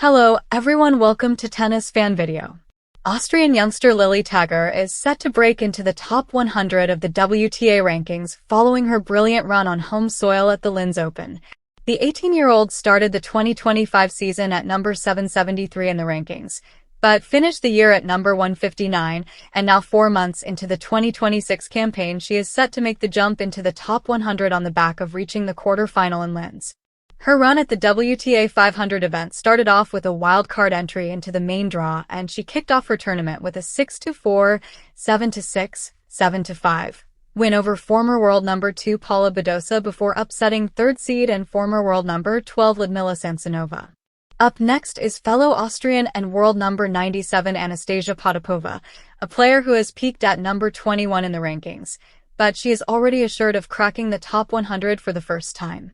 Hello everyone, welcome to Tennis Fan Video. Austrian youngster Lilli Tagger is set to break into the top 100 of the WTA rankings following her brilliant run on home soil at the Linz Open. The 18-year-old started the 2025 season at number 773 in the rankings, but finished the year at number 159, and now 4 months into the 2026 campaign she is set to make the jump into the top 100 on the back of reaching the quarter-final in Linz. Her run at the WTA 500 event started off with a wildcard entry into the main draw, and she kicked off her tournament with a 6-4, 7-6, 7-5 win over former world number 2 Paula Badosa before upsetting third seed and former world number 12 Lyudmila Samsonova. Up next is fellow Austrian and world number 97 Anastasia Potapova, a player who has peaked at number 21 in the rankings, but she is already assured of cracking the top 100 for the first time.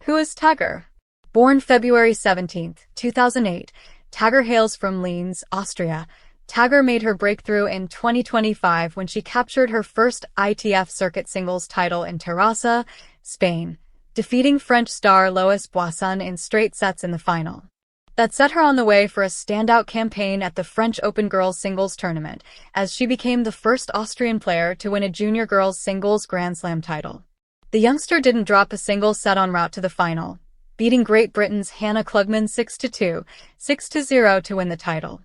Who is Tagger? Born February 17, 2008, Tagger hails from Linz, Austria. Tagger made her breakthrough in 2025 when she captured her first ITF circuit singles title in Terrassa, Spain, defeating French star Lois Boisson in straight sets in the final. That set her on the way for a standout campaign at the French Open Girls Singles Tournament, as she became the first Austrian player to win a junior girls singles Grand Slam title. The youngster didn't drop a single set en route to the final, beating Great Britain's Hannah Klugman 6-2, 6-0 to win the title.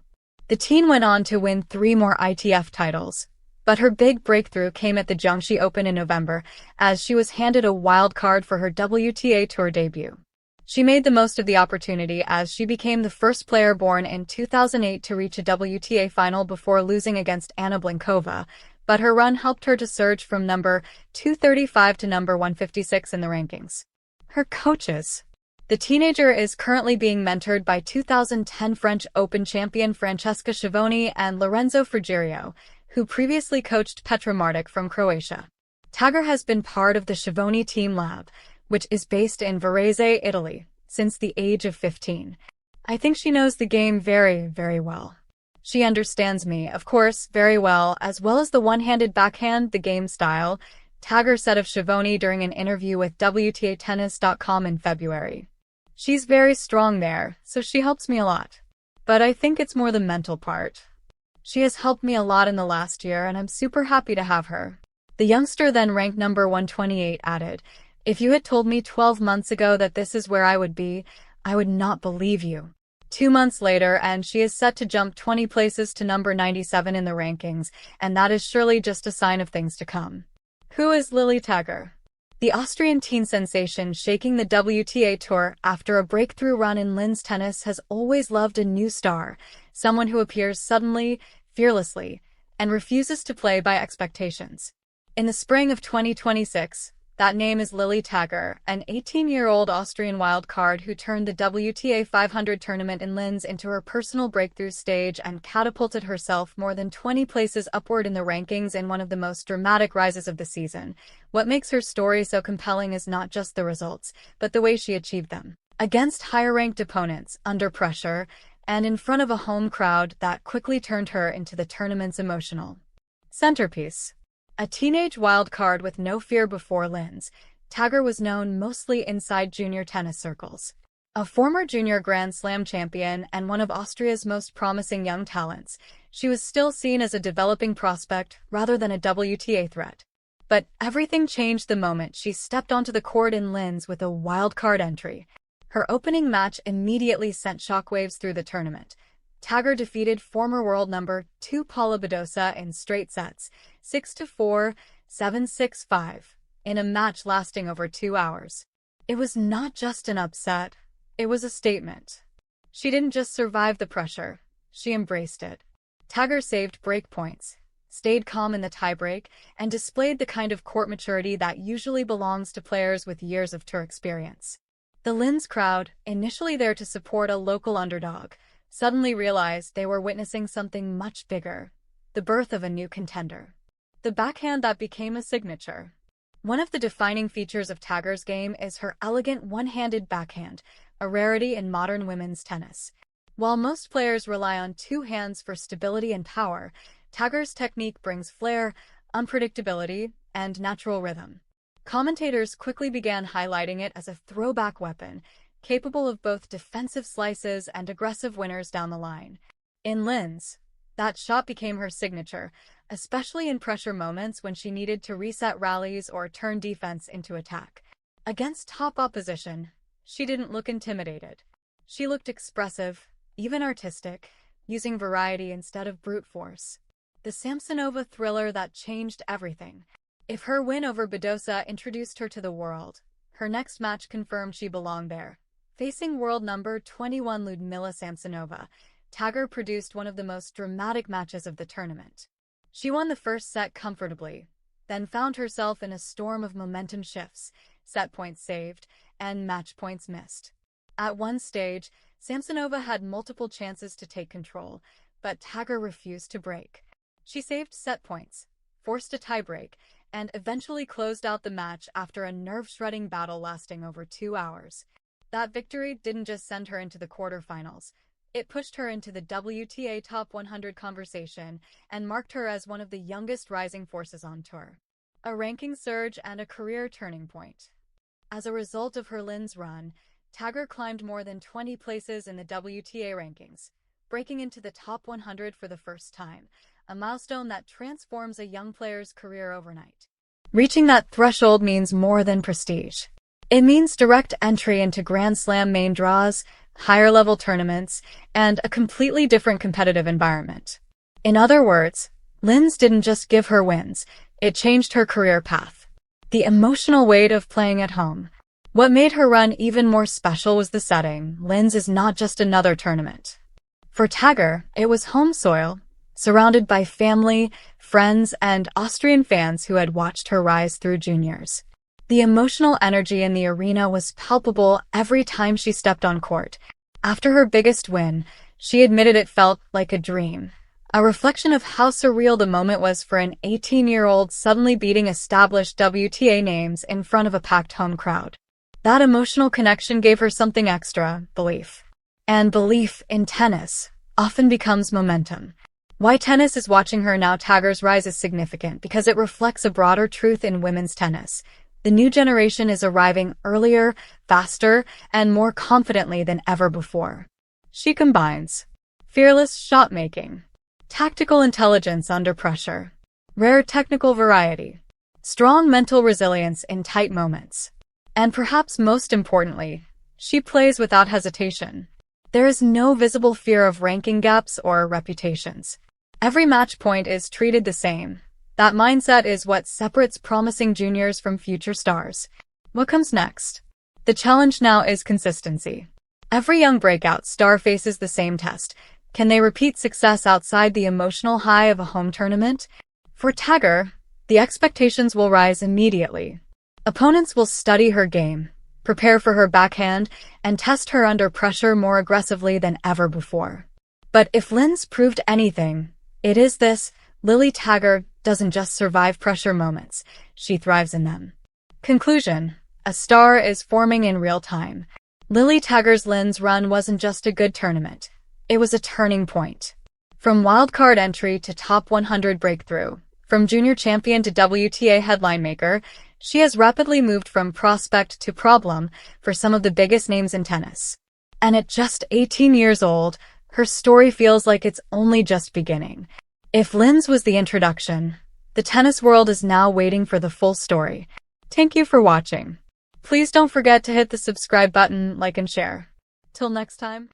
The teen went on to win 3 more ITF titles, but her big breakthrough came at the Jiangxi Open in November, as she was handed a wild card for her WTA Tour debut. She made the most of the opportunity as she became the first player born in 2008 to reach a WTA final before losing against Anna Blinkova, but her run helped her to surge from number 235 to number 156 in the rankings. Her coaches. The teenager is currently being mentored by 2010 French Open champion Francesca Schiavone and Lorenzo Frigerio, who previously coached Petra Martic from Croatia. Tagger has been part of the Schiavone Team Lab, which is based in Varese, Italy, since the age of 15. I think she knows the game very, very well. She understands me, of course, very well as the one-handed backhand, the game style, Tagger said of Schiavone during an interview with WTAtennis.com in February. She's very strong there, so she helps me a lot. But I think it's more the mental part. She has helped me a lot in the last year, and I'm super happy to have her. The youngster, then ranked number 128, added, "If you had told me 12 months ago that this is where I would be, I would not believe you." 2 months later, and she is set to jump 20 places to number 97 in the rankings, and that is surely just a sign of things to come. Who is Lilli Tagger? The Austrian teen sensation shaking the WTA Tour after a breakthrough run in Linz tennis has always loved a new star, someone who appears suddenly, fearlessly, and refuses to play by expectations. In the spring of 2026, that name is Lilli Tagger, an 18-year-old Austrian wildcard who turned the WTA 500 tournament in Linz into her personal breakthrough stage and catapulted herself more than 20 places upward in the rankings in one of the most dramatic rises of the season. What makes her story so compelling is not just the results, but the way she achieved them. Against higher-ranked opponents, under pressure, and in front of a home crowd that quickly turned her into the tournament's emotional centerpiece. A teenage wildcard with no fear before Linz, Tagger was known mostly inside junior tennis circles. A former junior Grand Slam champion and one of Austria's most promising young talents, she was still seen as a developing prospect rather than a WTA threat. But everything changed the moment she stepped onto the court in Linz with a wildcard entry. Her opening match immediately sent shockwaves through the tournament. Tagger defeated former world number 2 Paula Badosa in straight sets, 6-4, 7-6-5, in a match lasting over 2 hours. It was not just an upset, it was a statement. She didn't just survive the pressure, she embraced it. Tagger saved break points, stayed calm in the tiebreak, and displayed the kind of court maturity that usually belongs to players with years of tour experience. The Linz crowd, initially there to support a local underdog, suddenly realized they were witnessing something much bigger, the birth of a new contender. The backhand that became a signature. One of the defining features of Tagger's game is her elegant one-handed backhand, a rarity in modern women's tennis. While most players rely on 2 hands for stability and power, Tagger's technique brings flair, unpredictability, and natural rhythm. Commentators quickly began highlighting it as a throwback weapon, capable of both defensive slices and aggressive winners down the line. In Linz, that shot became her signature, especially in pressure moments when she needed to reset rallies or turn defense into attack. Against top opposition, she didn't look intimidated. She looked expressive, even artistic, using variety instead of brute force. The Samsonova thriller that changed everything. If her win over Badosa introduced her to the world, her next match confirmed she belonged there. Facing world number 21 Ludmila Samsonova, Tagger produced one of the most dramatic matches of the tournament. She won the first set comfortably, then found herself in a storm of momentum shifts, set points saved, and match points missed. At one stage, Samsonova had multiple chances to take control, but Tagger refused to break. She saved set points, forced a tiebreak, and eventually closed out the match after a nerve-shredding battle lasting over 2 hours. That victory didn't just send her into the quarterfinals. It pushed her into the WTA Top 100 conversation and marked her as one of the youngest rising forces on tour. A ranking surge and a career turning point. As a result of her Linz run, Tagger climbed more than 20 places in the WTA rankings, breaking into the top 100 for the first time, a milestone that transforms a young player's career overnight. Reaching that threshold means more than prestige. It means direct entry into Grand Slam main draws, higher-level tournaments, and a completely different competitive environment. In other words, Linz didn't just give her wins, it changed her career path. The emotional weight of playing at home. What made her run even more special was the setting. Linz is not just another tournament. For Tagger, it was home soil, surrounded by family, friends, and Austrian fans who had watched her rise through juniors. The emotional energy in the arena was palpable every time she stepped on court. After her biggest win, she admitted it felt like a dream, a reflection of how surreal the moment was for an 18-year-old suddenly beating established WTA names in front of a packed home crowd. That emotional connection gave her something extra, belief. And belief in tennis often becomes momentum. Why tennis is watching her now. Tagger's rise is significant because it reflects a broader truth in women's tennis. The new generation is arriving earlier, faster, and more confidently than ever before. She combines fearless shot-making, tactical intelligence under pressure, rare technical variety, strong mental resilience in tight moments, and perhaps most importantly, she plays without hesitation. There is no visible fear of ranking gaps or reputations. Every match point is treated the same. That mindset is what separates promising juniors from future stars. What comes next? The challenge now is consistency. Every young breakout star faces the same test. Can they repeat success outside the emotional high of a home tournament? For Tagger, the expectations will rise immediately. Opponents will study her game, prepare for her backhand, and test her under pressure more aggressively than ever before. But if Linz proved anything, it is this: Lilli Tagger doesn't just survive pressure moments, she thrives in them. Conclusion: a star is forming in real time. Lilli Tagger's Linz run wasn't just a good tournament, it was a turning point. From wildcard entry to top 100 breakthrough, from junior champion to WTA headline maker, she has rapidly moved from prospect to problem for some of the biggest names in tennis. And at just 18 years old, her story feels like it's only just beginning. If Linz was the introduction, the tennis world is now waiting for the full story. Thank you for watching. Please don't forget to hit the subscribe button, like and share. Till next time.